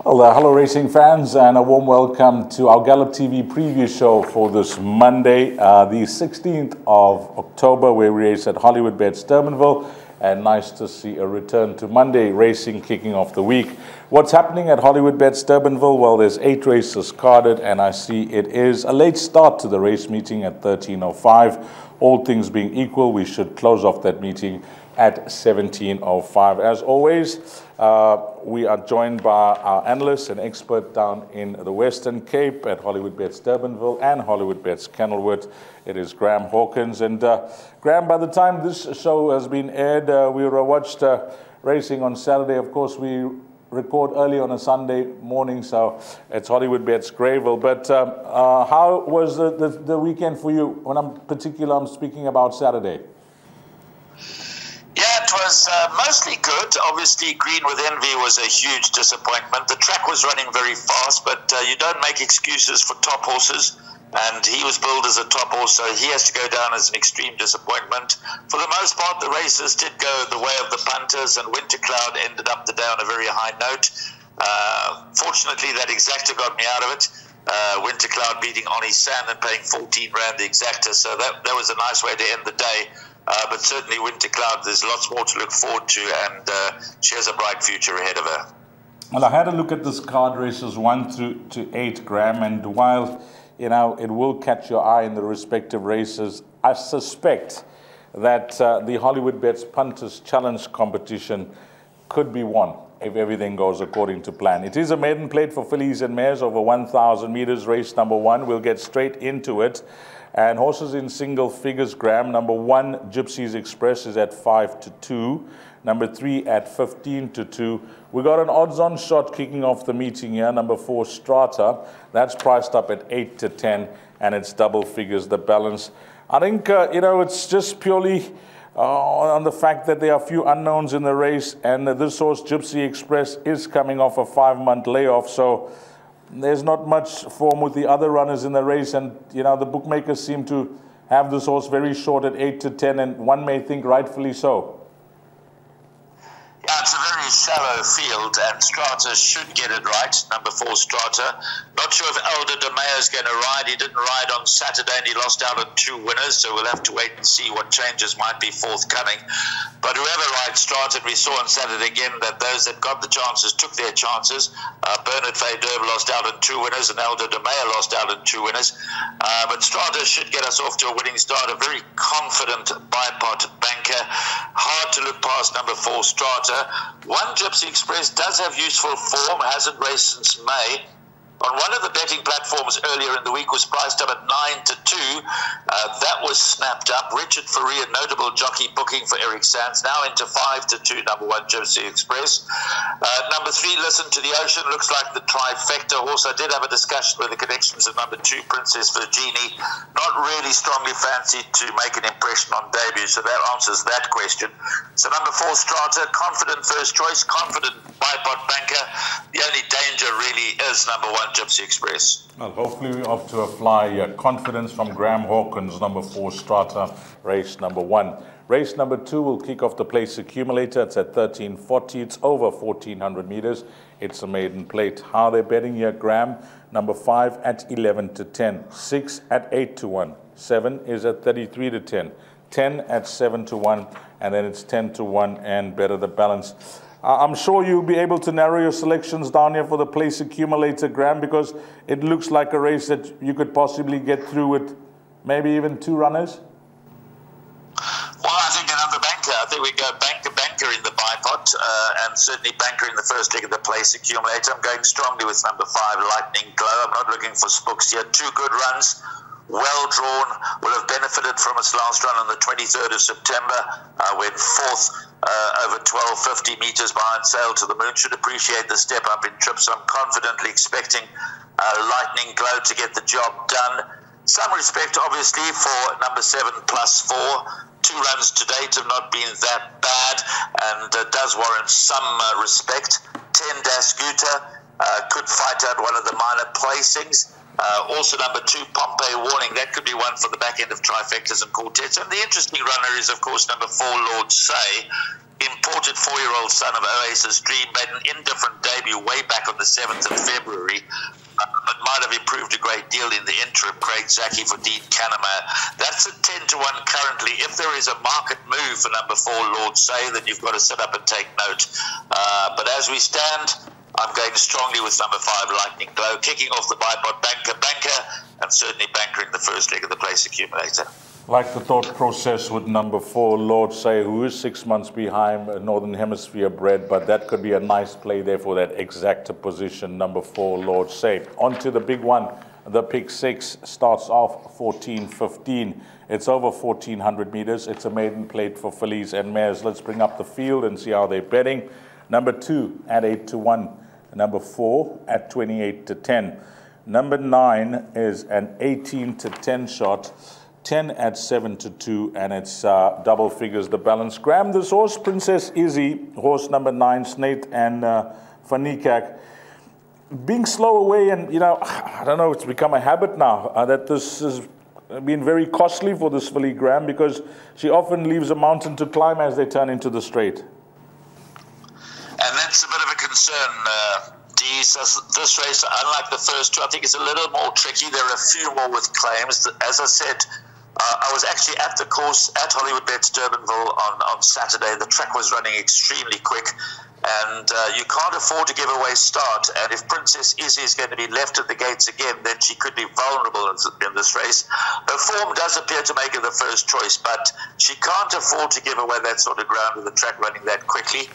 Well, hello racing fans, and a warm welcome to our Gallop TV preview show for this Monday, the 16th of October, where we race at Hollywoodbets Durbanville. And nice to see a return to Monday racing kicking off the week. What's happening at Hollywoodbets Durbanville? Well, there's 8 races carded, and I see it is a late start to the race meeting at 13:05. All things being equal, we should close off that meeting at 17:05. As always, we are joined by our analyst and expert down in the Western Cape at Hollywoodbets Durbanville and Hollywoodbets Kenilworth. It is Graham Hawkins. And Graham, by the time this show has been aired, we watched racing on Saturday. Of course, we record early on a Sunday morning, so it's Hollywoodbets Greyville. But how was the weekend for you? When I'm speaking about Saturday. Yeah, it was mostly good. Obviously, Green with Envy was a huge disappointment. The track was running very fast, but you don't make excuses for top horses. And he was billed as a top horse, so he has to go down as an extreme disappointment. For the most part, the races did go the way of the punters, and Winter Cloud ended up the day on a very high note. Fortunately, that exacta got me out of it. Winter Cloud beating Oni Sand and paying 14 Rand the exacta, so that was a nice way to end the day. But certainly Winter Cloud, there's lots more to look forward to, and she has a bright future ahead of her. Well, I had a look at this card, races 1 through to 8, Graham, and while it will catch your eye in the respective races, I suspect that the Hollywoodbets Punters Challenge competition could be won if everything goes according to plan. It is a maiden plate for fillies and mares over 1,000 meters, race number 1. We'll get straight into it. And horses in single figures, Graham. Number 1, Gypsies Express, is at 5-2. Number 3 at 15-2. We got an odds-on shot kicking off the meeting here. Number 4, Strata. That's priced up at 8-10, and it's double figures, the balance. I think, it's just purely on the fact that there are a few unknowns in the race, and this horse, Gypsy Express, is coming off a 5-month layoff, so there's not much form with the other runners in the race, and the bookmakers seem to have this horse very short at 8-10, and one may think rightfully so. Yeah, it's a very shallow field, and Strata should get it right. Number 4, Strata. Not sure if Elder De Meyer is going to ride. He didn't ride on Saturday, and he lost out on 2 winners, so we'll have to wait and see what changes might be forthcoming. But whoever rides Strata, we saw on Saturday again that those that got the chances took their chances. Bernard Faye-Derb lost out on 2 winners, and Elder De Meyer lost out on 2 winners. But Strata should get us off to a winning start. A very confident bipod banker. Hard to look past number 4, Strata. 1, Gypsy Express does have useful form, hasn't raced since May. On one of the betting platforms earlier in the week was priced up at 9-2. That was snapped up. Richard Faria, notable jockey, booking for Eric Sands, now into 5-2, number 1, Gypsy Express. Number 3, Listen to the Ocean, looks like the trifecta horse. I did have a discussion with the connections of number 2, Princess Virginie. Not really strongly fancied to make an impression on debut, so that answers that question. So number 4, Strata, confident first choice, confident bipod banker. The only danger really is number 1, Gypsy Express. Well, hopefully we're off to a fly. Confidence from Graham Hawkins, number 4, Strata, race number 1. Race number 2 will kick off the place accumulator. It's at 13:40. It's over 1,400 meters. It's a maiden plate. How they're betting here, Graham? Number 5 at 11-10. 6 at 8-1. 7 is at 33-10. 10 at 7-1. And then it's 10-1 and better the balance. I'm sure you'll be able to narrow your selections down here for the place accumulator, Graham, because it looks like a race that you could possibly get through with maybe even 2 runners. Well, I think another banker. I think we go banker in the bipod, and certainly banker in the first leg of the place accumulator. I'm going strongly with number 5, Lightning Glow. I'm not looking for spooks here. 2 good runs. Well drawn, will have benefited from its last run on the 23rd of September, went 4th over 1250 meters behind Sail to the Moon. Should appreciate the step up in trips. I'm confidently expecting Lightning Glow to get the job done. Some respect, obviously, for number 7 plus 4. 2 runs to date have not been that bad, and does warrant some respect. 10 Scooter could fight out one of the minor placings. Also number 2, Pompey Warning. That could be one for the back end of trifectas and quartets. And the interesting runner is, of course, number 4, Lord Say. imported 4-year-old son of Oasis Dream, made an indifferent debut way back on the 7th of February. It might have improved a great deal in the interim. Craig Zaki for Dean Canema. That's a 10-1 currently. If there is a market move for number 4, Lord Say, then you've got to sit up and take note. But as we stand, I'm going strongly with number 5, Lightning Glow, kicking off the bipod banker, and certainly bankering the first leg of the place accumulator. Like the thought process with number 4, Lord Say, who is 6 months behind Northern Hemisphere bred, but that could be a nice play there for that exacta position, number 4, Lord Say. On to the big one. The pick 6 starts off 14-15. It's over 1,400 meters. It's a maiden plate for fillies and mares. Let's bring up the field and see how they're betting. Number 2 at 8-1. Number 4 at 28-10. Number 9 is an 18-10 shot. 10 at 7-2, and it's double figures the balance. Graham, this horse, Princess Izzy, horse number 9, Snate and Fanikak, being slow away, and I don't know, it's become a habit now that this has been very costly for this filly, Graham, because she often leaves a mountain to climb as they turn into the straight. And that's a bit of a concern, this race, unlike the first two, I think it's a little more tricky. There are a few more with claims. As I said, I was actually at the course at Hollywoodbets Durbanville on Saturday. The track was running extremely quick, and you can't afford to give away start. And if Princess Izzy is going to be left at the gates again, then she could be vulnerable in this race. Her form does appear to make her the first choice, but she can't afford to give away that sort of ground with the track running that quickly.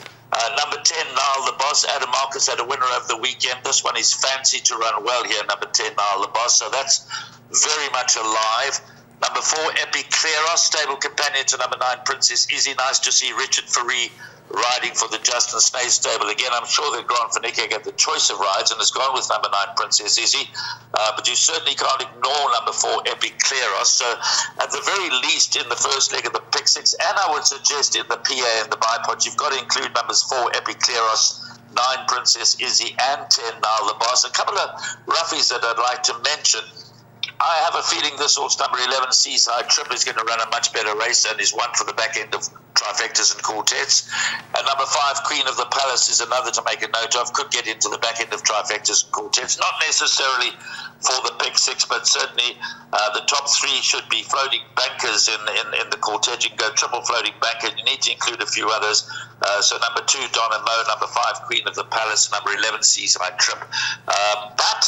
Number 10, Nile the Boss. Adam Marcus had a winner over the weekend. This one is fancy to run well here, number 10, Nile the Boss. So that's very much alive. Number 4, Epicleros, stable companion to number 9, Princess Izzy. Nice to see Richard Faree riding for the Justin Snaith stable. Again, I'm sure that Grant Fanicka get the choice of rides and has gone with number 9, Princess Izzy. But you certainly can't ignore number 4, Epicleros. So at the very least in the first leg of the pick 6, and I would suggest in the PA and the bipod, you've got to include numbers 4, Epicleros, 9, Princess Izzy, and 10, Nile the Boss. A couple of roughies that I'd like to mention. I have a feeling this horse, number 11, Seaside Trip, is going to run a much better race and is one for the back end of trifectas and quartets. And number 5, Queen of the Palace, is another to make a note of. Could get into the back end of trifectas and quartets. Not necessarily for the pick 6, but certainly the top 3 should be floating bankers in the quartet. You can go triple floating banker. You need to include a few others. So number 2, Donna Mo, number 5, Queen of the Palace, number 11, Seaside Trip. But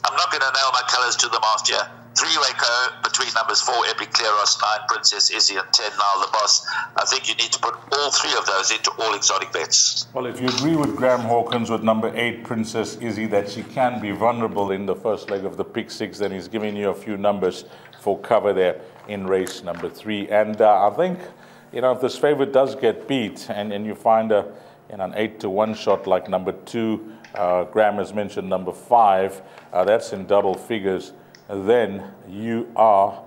I'm not going to nail my colours to the mast here. 3-way co between numbers 4, Epicleros, 9, Princess Izzy, and 10, Nile the Boss. I think you need to put all 3 of those into all exotic bets. Well, if you agree with Graham Hawkins with number 8, Princess Izzy, that she can be vulnerable in the first leg of the pick 6, then he's giving you a few numbers for cover there in race number 3. And I think, if this favorite does get beat and you find an 8-1 shot like number 2, Graham has mentioned number 5, that's in double figures, then you are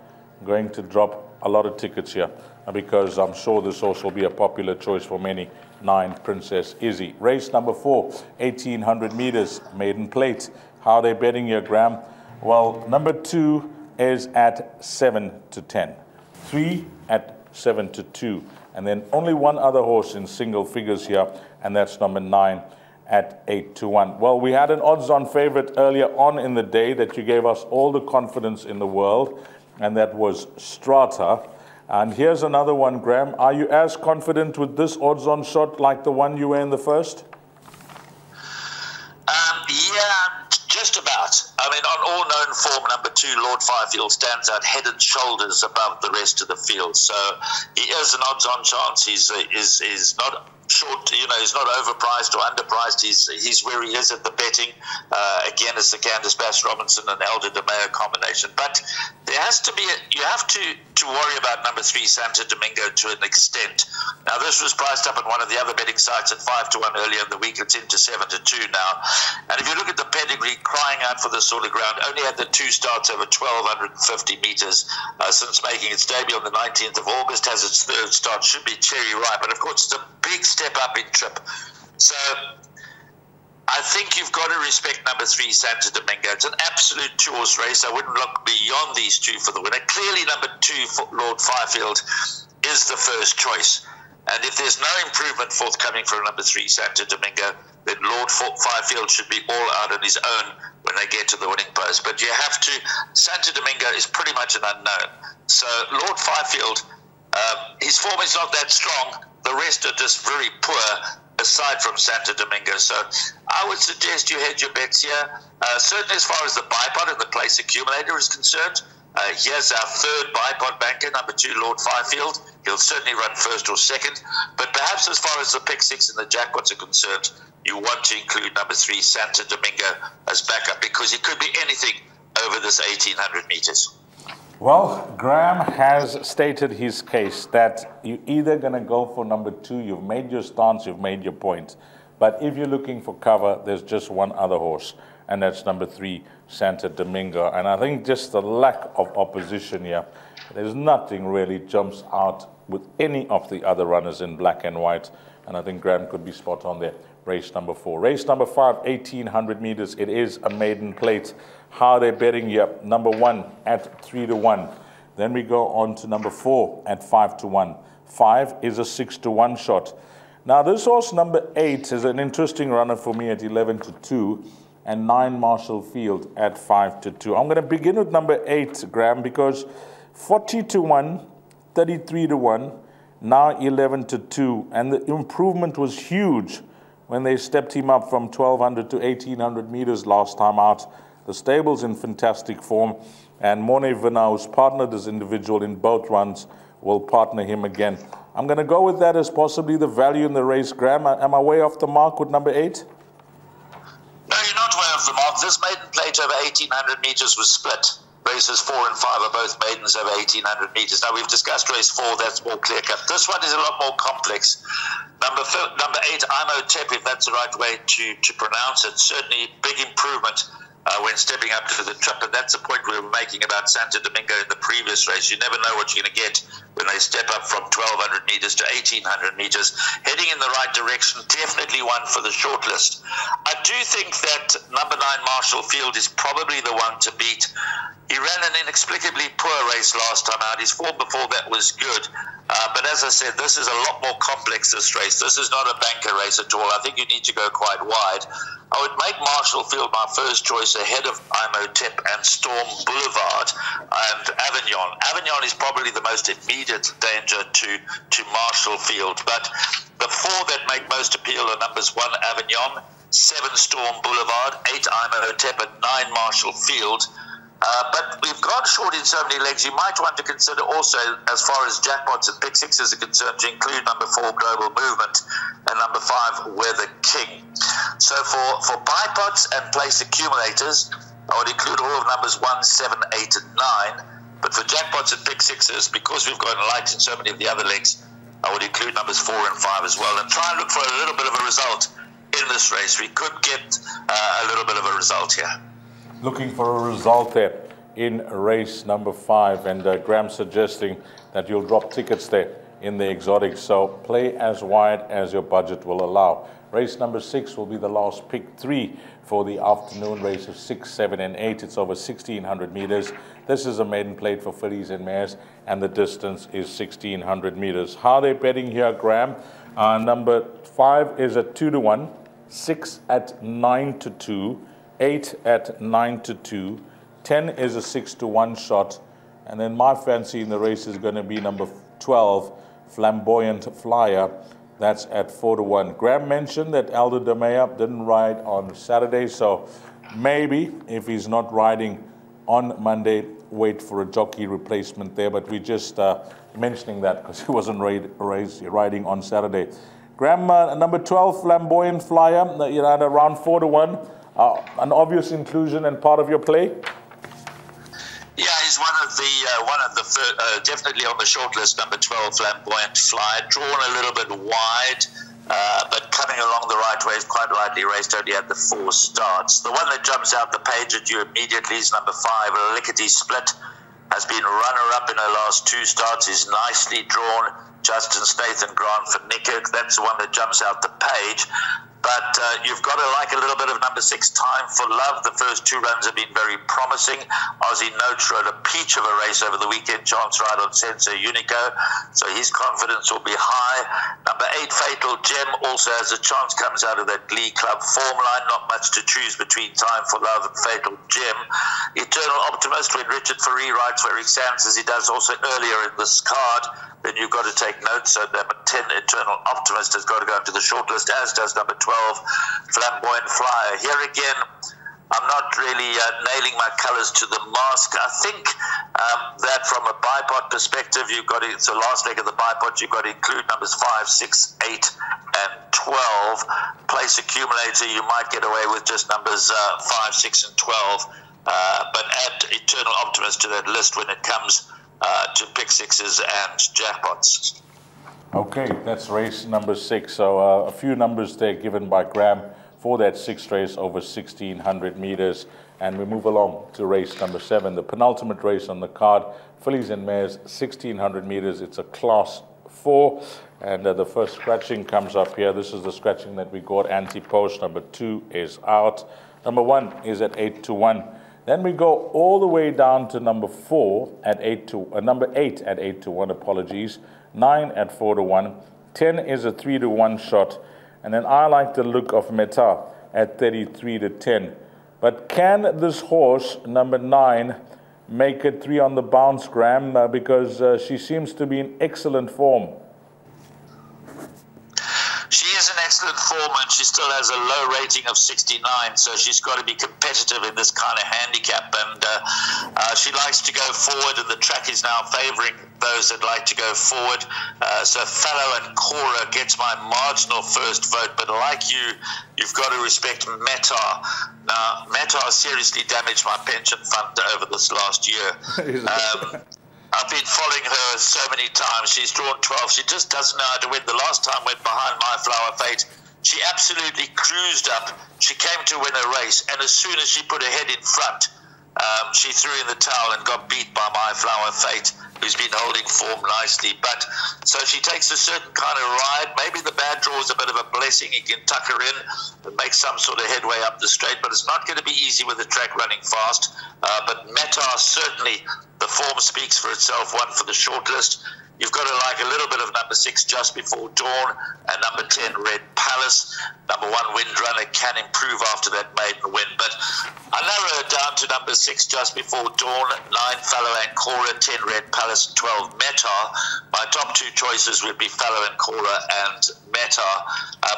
going to drop a lot of tickets here, because I'm sure this horse will be a popular choice for many. 9, Princess Izzy. Race number 4, 1,800 meters, maiden plate. How are they betting here, Graham? Well, number 2 is at 7-10, 3 at 7-2, and then only one other horse in single figures here, and that's number 9 at 8-1. Well, we had an odds-on favorite earlier on in the day that you gave us all the confidence in the world, and that was Strata. And here's another one, Graham. Are you as confident with this odds-on shot like the one you were in the first? Yeah, just about. I mean, on all known form, number 2, Lord Firefield, stands out head and shoulders above the rest of the field. So he is an odds-on chance. He's not short, he's not overpriced or underpriced. He's where he is at the betting. Again, it's the Candice Bass Robinson and Elder DeMeo combination. But there has to be, you have to worry about number 3, Santo Domingo, to an extent. Now, this was priced up at one of the other betting sites at 5-1 earlier in the week. It's into 7-2 now. And if you look at the pedigree, crying out for this sort of ground, only had the 2 starts over 1,250 meters since making its debut on the 19th of August. Has its 3rd start, should be cherry ripe. But of course, it's a big step up in trip. So I think you've got to respect number 3, Santo Domingo. It's an absolute two-horse race. I wouldn't look beyond these 2 for the winner. Clearly, number 2, Lord Firefield, is the first choice. And if there's no improvement forthcoming from number 3, Santo Domingo, then Lord Fifield should be all out on his own when they get to the winning post. But you have to, Santo Domingo is pretty much an unknown. So Lord Fifield, his form is not that strong. The rest are just very poor, aside from Santo Domingo. So I would suggest you hedge your bets here. Certainly as far as the bipod and the place accumulator is concerned, here's our third bipod banker, number 2, Lord Fifield. He'll certainly run first or second. But perhaps as far as the pick 6 and the jackpots are concerned, you want to include number 3, Santo Domingo, as backup, because it could be anything over this 1,800 meters. Well, Graham has stated his case that you're either going to go for number 2, you've made your stance, you've made your point. But if you're looking for cover, there's just one other horse, and that's number 3, Santo Domingo. And I think just the lack of opposition here, there's nothing really jumps out with any of the other runners in black and white. And I think Graham could be spot on there. Race number 4. Race number 5, 1,800 meters. It is a maiden plate. How they're betting here? Number 1 at 3-1. Then we go on to number 4 at 5-1. 5 is a 6-1 shot. Now this horse, number 8, is an interesting runner for me at 11-2, and 9 Marshall Field at 5-2. I'm going to begin with number 8, Graham, because 40-1, 33-1, now 11-2, and the improvement was huge when they stepped him up from 1,200 to 1,800 meters last time out. The stable's in fantastic form, and Morne Vina, who's partnered this individual in both runs, will partner him again. I'm going to go with that as possibly the value in the race, Graham. Am I way off the mark with number 8? No, you're not way off the mark. This maiden plate over 1,800 meters was split. Races 4 and 5 are both maidens over 1,800 meters. Now, we've discussed race 4. That's more clear-cut. This one is a lot more complex. Number 8, Imo Tep, if that's the right way to pronounce it, certainly big improvement when stepping up to the trip. And that's the point we were making about Santo Domingo in the previous race. You never know what you're going to get when they step up from 1,200 meters to 1,800 meters. Heading in the right direction, definitely one for the shortlist. I do think that number 9, Marshall Field, is probably the one to beat. He ran an inexplicably poor race last time out. His form before that was good. But as I said, this is a lot more complex, this race. This is not a banker race at all. I think you need to go quite wide. I would make Marshall Field my first choice ahead of Imo Tep and Storm Boulevard and Avignon. Avignon is probably the most immediate danger to Marshall Field. But the 4 that make most appeal are numbers 1, Avignon, 7, Storm Boulevard, 8, Imo Tep, and 9, Marshall Field. But we've gone short in so many legs. You might want to consider also, as far as jackpots and pick 6s are concerned, to include number 4, Global Movement, and number 5, Weather King. So for bipods and place accumulators, I would include all of numbers 1, 7, 8, and 9. But for jackpots and pick 6s, because we've gone light in so many of the other legs, I would include numbers 4 and 5 as well, and try and look for a little bit of a result in this race. We could get a little bit of a result here. Looking for a result there in race number 5, and Graham suggesting that you'll drop tickets there in the exotics, so play as wide as your budget will allow. Race number 6 will be the last pick 3 for the afternoon race of 6, 7, and 8. It's over 1,600 meters. This is a maiden plate for fillies and mares, and the distance is 1,600 meters. How are they betting here, Graham? Number 5 is at 2-1, 6 at 9-2, 8 at 9-2, 10 is a 6-1 shot, and then my fancy in the race is going to be number 12, Flamboyant Flyer. That's at 4-1. Graham mentioned that Elder Demea didn't ride on Saturday, so maybe if he's not riding on Monday, wait for a jockey replacement there. But we're just mentioning that because he wasn't riding on Saturday. Graham, number 12, Flamboyant Flyer, at around 4-1. An obvious inclusion and part of your play? Yeah, he's one of the definitely on the short list, number 12, Flamboyant Flyer, drawn a little bit wide, but coming along the right way, quite rightly raced, only had the 4 starts. The one that jumps out the page at you immediately is number 5, Lickety Split, has been runner-up in her last 2 starts, is nicely drawn. Justin Statham Grant for Nickert, that's the one that jumps out the page. But you've got to like a little bit of number 6, Time for Love. The first 2 runs have been very promising. Aussie Notes rode a peach of a race over the weekend. Chance ride on Sensor Unico, so his confidence will be high. Number 8, Fatal Gem, also has a chance, comes out of that Glee Club form line. Not much to choose between Time for Love and Fatal Gem. Eternal Optimist, when Richard Faree rides for Eric Sands, as he does also earlier in this card, then you've got to take note. So number 10, Eternal Optimist, has got to go into the shortlist, as does number 12, Flamboyant Flyer. Here again, I'm not really nailing my colours to the mask. I think that from a bipod perspective, you've got to, it's the last leg of the bipod, you've got to include numbers 5, 6, 8, and 12. Place accumulator, you might get away with just numbers 5, 6, and 12. But add Eternal Optimist to that list when it comes to pick sixes and jackpots. Okay, that's race number 6. So a few numbers there given by Graham for that 6th race over 1,600 meters. And we move along to race number 7, the penultimate race on the card, fillies and mares, 1,600 meters. It's a class 4. And the first scratching comes up here. This is the scratching that we got anti-post. Number 2 is out. Number 1 is at 8 to 1. Then we go all the way down to number 4 at 8 to number 8 at 8 to 1. Apologies. 9 at 4 to 1. 10 is a 3 to 1 shot. And then I like the look of Meta at 33 to 10. But can this horse, number 9, make it 3 on the bounce, Graham? Because she seems to be in excellent form. She is in excellent form, and she still has a low rating of 69, so she's got to be competitive in this kind of handicap. And she likes to go forward, and the track is now favouring those that like to go forward. So Fallow and Cora gets my marginal first vote, but like you've got to respect Meta. Now, Meta seriously damaged my pension fund over this last year. I've been following her so many times. She's drawn 12. She just doesn't know how to win. The last time went behind My Flower Fate. She absolutely cruised up. She came to win a race, and as soon as she put her head in front, she threw in the towel and got beat by My Flower Fate, who's been holding form nicely. But so she takes a certain kind of ride. Maybe the bad draw is a bit of a blessing. He can tuck her in and make some sort of headway up the straight, but it's not going to be easy with the track running fast. But Meta, certainly the form speaks for itself. One for the shortlist. You've got to like a little bit of number 6, Just Before Dawn, and number 10, Red Palace. Number 1, Windrunner, can improve after that maiden win. But I narrow it down to number 6, Just Before Dawn, 9, Fallow and Cora, 10, Red Palace, 12, Meta. My top 2 choices would be Fallow and Cora and Meta.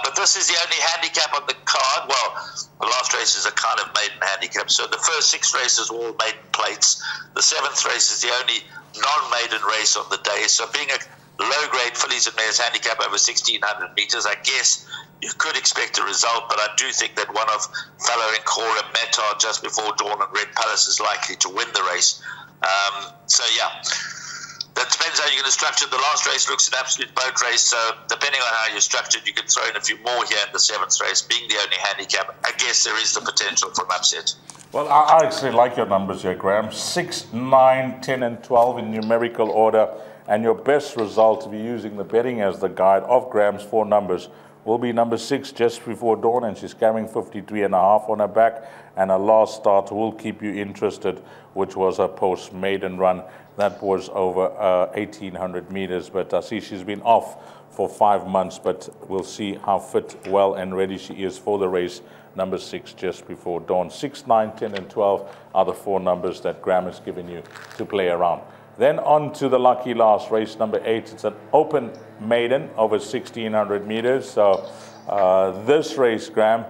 But this is the only handicap on the card. Well, the last race is a kind of maiden handicap. So the first 6 races were all maiden plates. The 7th race is the only non-maiden race on the day. So being a low-grade fillies and mares handicap over 1,600 meters, I guess you could expect a result, but I do think that one of Fallow and Cora, Meta, Just Before Dawn, and Red Palace is likely to win the race. So yeah, that depends how you're going to structure it. The last race looks an absolute boat race, so depending on how you're structured, you can throw in a few more here in the 7th race. Being the only handicap, I guess there is the potential for an upset. Well, I actually like your numbers here, Graham. 6, 9, 10, and 12 in numerical order. And your best result, if you're using the betting as the guide of Graham's 4 numbers, will be number 6, Just Before Dawn, and she's carrying 53.5 on her back. And her last start will keep you interested, which was her post-maiden run. That was over 1,800 meters. But I see she's been off for 5 months, but we'll see how fit, well, and ready she is for the race. Number 6, Just Before Dawn. 6, 9, 10, and 12 are the 4 numbers that Graham has given you to play around. Then on to the lucky last, race number 8. It's an open maiden over 1,600 meters. So this race, Graham,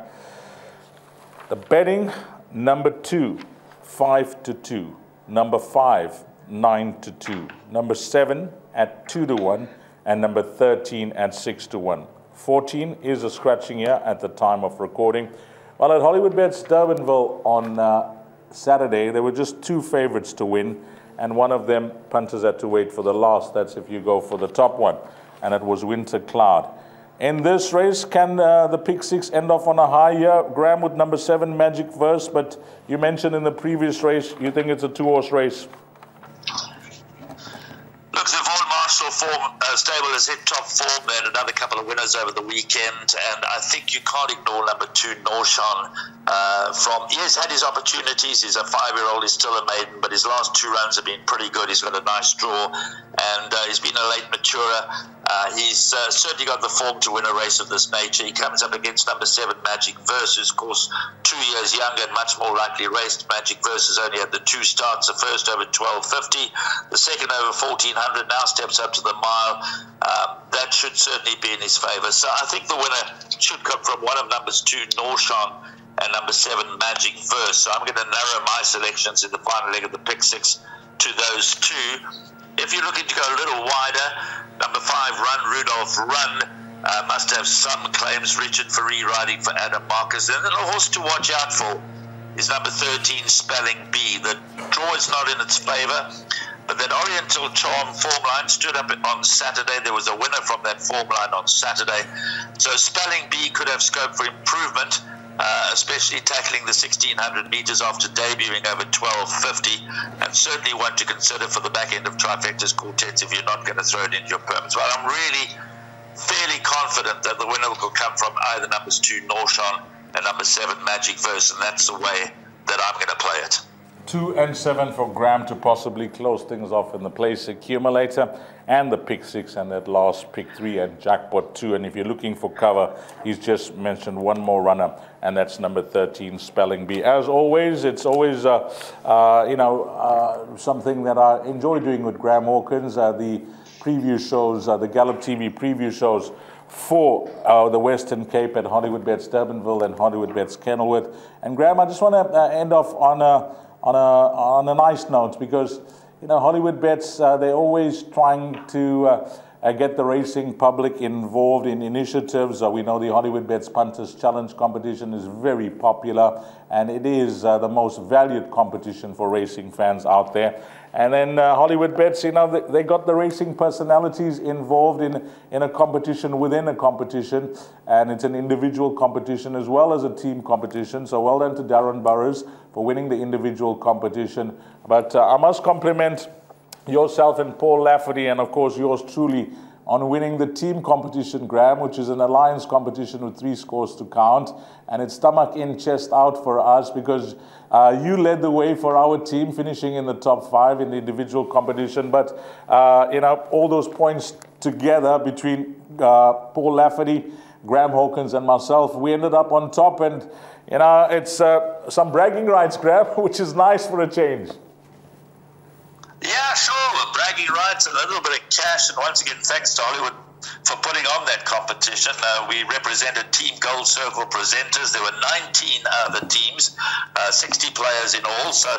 the betting, number 2, 5 to 2. Number 5, 9 to 2. Number 7 at 2 to 1. And number 13 at 6 to 1. 14 is a scratching here at the time of recording. Well, at Hollywoodbets Durbanville on Saturday, there were just 2 favorites to win, and one of them punters had to wait for the last. That's if you go for the top one, and it was Winter Cloud. In this race, can the pick 6 end off on a high here, Graham, with number 7, Magic Verse? But you mentioned in the previous race, you think it's a 2-horse race. Look, the Vaughan Marshall form stable has hit top form. They had another couple of winners over the weekend, and I think you can't ignore number 2, Norshan. He has had his opportunities. He's a 5-year-old. He's still a maiden, but his last 2 runs have been pretty good. He's got a nice draw, and he's been a late maturer. He's certainly got the form to win a race of this nature. He comes up against number 7, Magic Verse, who's, of course, 2 years younger and much more likely raced. Magic Verse has only had the 2 starts, the first over 12.50, the second over 1400, now steps up to the mile. That should certainly be in his favour. So I think the winner should come from one of numbers 2, Norshan, and number 7, Magic Verse. So I'm going to narrow my selections in the final leg of the pick 6 to those 2. If you're looking to go a little wider, number 5, Run Rudolph Run, must have some claims. Richard Faree riding for Adam Marcus. And then a horse to watch out for is number 13, Spelling Bee. The draw is not in its favour, but that Oriental Charm form line stood up on Saturday. There was a winner from that form line on Saturday. So Spelling Bee could have scope for improvement, especially tackling the 1600 metres after debuting over 12.50, and certainly one to consider for the back end of Trifecta's quartets if you're not going to throw it into your permits. Well, I'm really fairly confident that the winner will come from either numbers 2, Norshan, and number 7, Magic Verse, and that's the way that I'm going to play it. 2 and 7 for Graham to possibly close things off in the place accumulator, and the pick 6 and that last pick 3 and jackpot 2. And if you're looking for cover, he's just mentioned one more runner, and that's number 13, Spelling Bee. As always, it's always something that I enjoy doing with Graham Hawkins. The preview shows, the Gallop TV preview shows for the Western Cape at Hollywoodbets Durbanville and Hollywoodbets Kenilworth. And Graham, I just want to end off on a nice note, because Hollywoodbets, they're always trying to get the racing public involved in initiatives. We know the Hollywoodbets Punters Challenge competition is very popular, and it is the most valued competition for racing fans out there. And then Hollywoodbets, they got the racing personalities involved in a competition within a competition, and it's an individual competition as well as a team competition. So well done to Darren Burrows for winning the individual competition. But I must compliment yourself and Paul Lafferty, and of course yours truly, on winning the team competition, Graham, which is an alliance competition with 3 scores to count. And it's stomach in, chest out for us, because you led the way for our team, finishing in the top 5 in the individual competition. But, all those points together between Paul Lafferty, Graham Hawkins, and myself, we ended up on top. And, it's some bragging rights, Graham, which is nice for a change. Yeah, sure. Bragging rights and a little bit of cash. And once again, thanks to Hollywood for putting on that competition. We represented Team Gold Circle presenters. There were 19 other teams, 60 players in all. So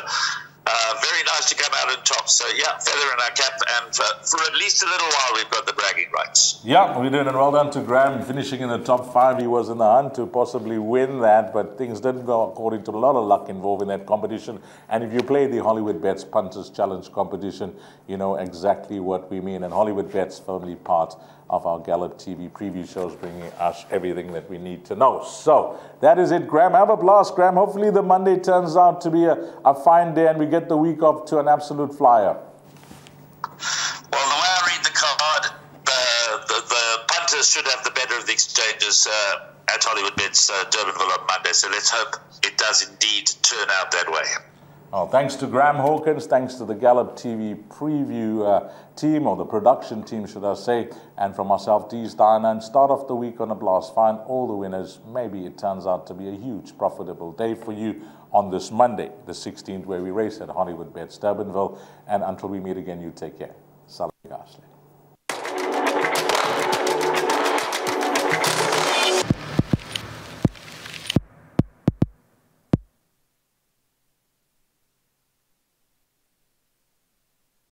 very nice to come out on top. So, yeah, feather in our cap. And for at least a little while, we've got the bragging rights. Yeah, we did. And well done to Graham, finishing in the top 5. He was in the hunt to possibly win that, but things didn't go according to a lot of luck involved in that competition. And if you play the Hollywoodbets Punters Challenge competition, you know exactly what we mean. And Hollywoodbets firmly part of our Gallop TV preview shows, bringing us everything that we need to know. So that is it, Graham. Have a blast, Graham. Hopefully the Monday turns out to be a fine day and we get the week off to an absolute flyer. Well, the way I read the card, the punters should have the better of the exchanges at Hollywoodbets Durbanville on Monday. So let's hope it does indeed turn out that way. Well, thanks to Graham Hawkins, thanks to the Gallop TV preview team, or the production team, should I say, and from myself, Dee Steiner, and start off the week on a blast. Find all the winners. Maybe it turns out to be a huge, profitable day for you on this Monday, the 16th, where we race at Hollywoodbets Durbanville. And until we meet again, you take care. Salam.